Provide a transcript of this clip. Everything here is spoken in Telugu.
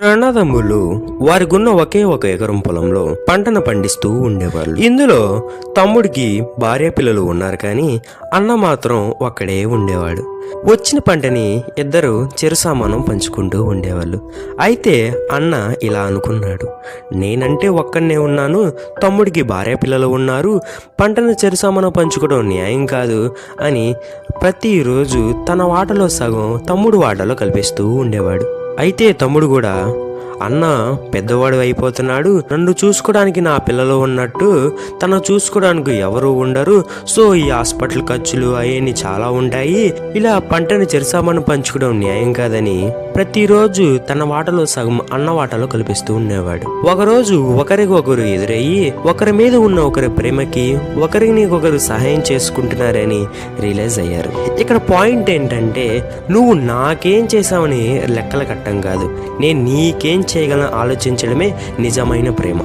అన్నదమ్ములు వారికున్న ఒకే ఒక ఎకరం పొలంలో పంటను పండిస్తూ ఉండేవాళ్ళు. ఇందులో తమ్ముడికి భార్య పిల్లలు ఉన్నారు, కానీ అన్న మాత్రం ఒక్కడే ఉండేవాడు. వచ్చిన పంటని ఇద్దరు చిరుసామానం పంచుకుంటూ ఉండేవాళ్ళు. అయితే అన్న ఇలా అనుకున్నాడు, నేనంటే ఒక్కడనే ఉన్నాను, తమ్ముడికి భార్య పిల్లలు ఉన్నారు, పంటను చిరుసామానం పంచుకోవడం న్యాయం కాదు అని ప్రతిరోజు తన వాటలో సగం తమ్ముడు వాటలో కల్పిస్తూ ఉండేవాడు. అయితే తమ్ముడు కూడా, అన్న పెద్దవాడు అయిపోతున్నాడు, నన్ను చూసుకోవడానికి నా పిల్లలు ఉన్నట్టు తను చూసుకోవడానికి ఎవరు ఉండరు, సో ఈ హాస్పిటల్ ఖర్చులు అవన్నీ చాలా ఉంటాయి, ఇలా పంటని చెరసామని పంచుకోవడం న్యాయం కాదని ప్రతిరోజు తన వాటలో సగం అన్న వాటలో కల్పిస్తూ ఉండేవాడు. ఒకరోజు ఒకరికొకరు ఎదురయ్యి ఒకరి మీద ఉన్న ఒకరి ప్రేమకి ఒకరిని ఒకరు సహాయం చేసుకుంటున్నారని రియలైజ్ అయ్యారు. ఇక్కడ పాయింట్ ఏంటంటే, నువ్వు నాకేం చేసావని లెక్కలు కట్టం కాదు, నేను నీకేం చేయగలను ఆలోచించడమే నిజమైన ప్రేమ.